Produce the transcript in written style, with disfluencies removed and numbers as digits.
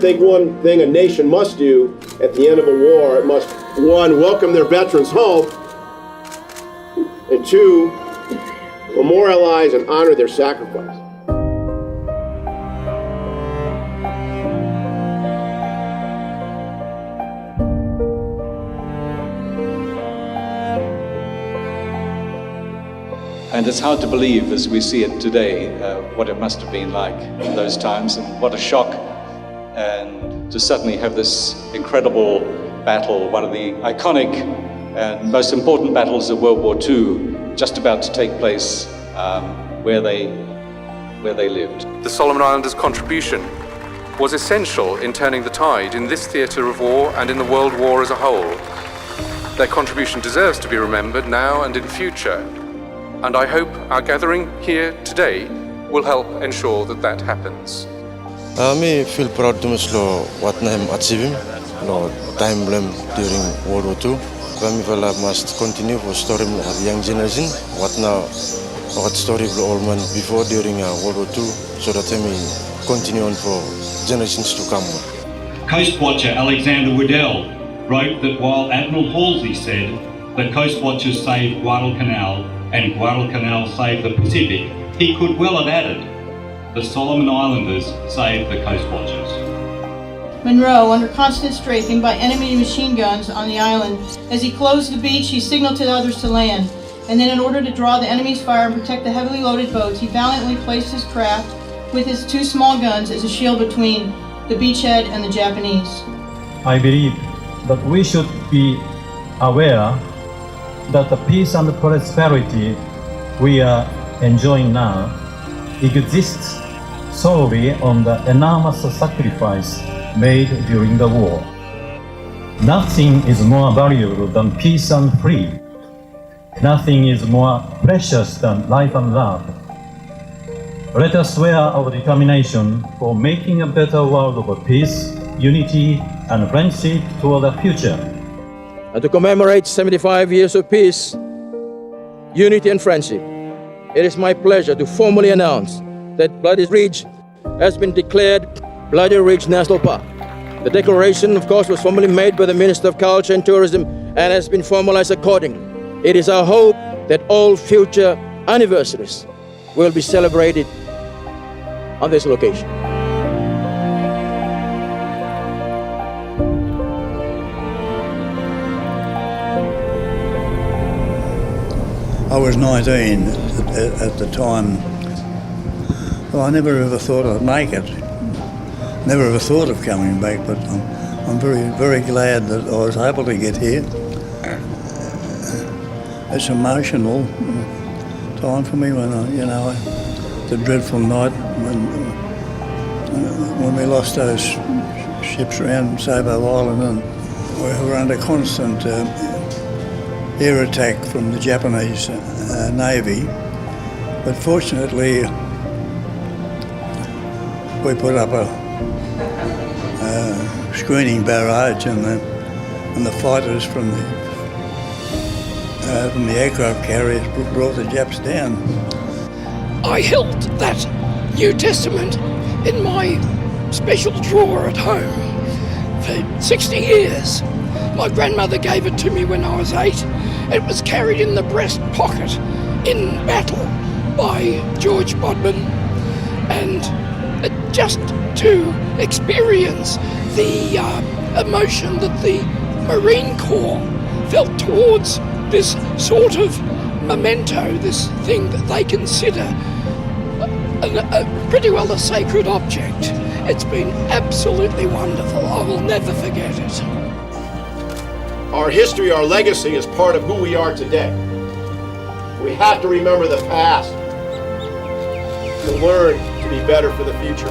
think one thing a nation must do at the end of a war, it must, one, welcome their veterans home, and two, memorialize and honor their sacrifice. And it's hard to believe, as we see it today, what it must have been like in those times, and what a shock. And to suddenly have this incredible battle, one of the iconic and most important battles of World War II, just about to take place where they lived. The Solomon Islanders' contribution was essential in turning the tide in this theatre of war and in the World War as a whole. Their contribution deserves to be remembered now and in future. And I hope our gathering here today will help ensure that that happens. I feel proud to Mr. what I'm achieving, time during World War II. I must continue for story of young generation, what now, what story of old man before during World War II, so that I may continue on for generations to come. Coast Watcher Alexander Waddell wrote that while Admiral Halsey said that Coast Watchers saved Guadalcanal and Guadalcanal saved the Pacific, he could well have added, the Solomon Islanders saved the Coast Watchers. Monroe, under constant strafing by enemy machine guns on the island, as he closed the beach, he signaled to the others to land, and then in order to draw the enemy's fire and protect the heavily loaded boats, he valiantly placed his craft with his two small guns as a shield between the beachhead and the Japanese. I believe that we should be aware that the peace and prosperity we are enjoying now exists solely on the enormous sacrifice made during the war. Nothing is more valuable than peace and freedom. Nothing is more precious than life and love. Let us swear our determination for making a better world of peace, unity, and friendship toward the future. And to commemorate 75 years of peace, unity and friendship, it is my pleasure to formally announce that Bloody Ridge has been declared Bloody Ridge National Park. The declaration, of course, was formally made by the Minister of Culture and Tourism and has been formalized accordingly. It is our hope that all future anniversaries will be celebrated on this location. I was 19 at the time. Well, I never ever thought I'd make it. Never ever thought of coming back, but I'm very, very glad that I was able to get here. It's an emotional time for me when the dreadful night when we lost those ships around Sabo Island, and we were under constant air attack from the Japanese Navy. But fortunately, we put up a screening barrage, and the fighters from the aircraft carriers brought the Japs down. I held that New Testament in my special drawer at home for 60 years. My grandmother gave it to me when I was 8. It was carried in the breast pocket in battle by George Bodman, and just to experience the emotion that the Marine Corps felt towards this sort of memento, this thing that they consider pretty well a sacred object. It's been absolutely wonderful. I will never forget it. Our history, our legacy is part of who we are today. We have to remember the past to learn to be better for the future.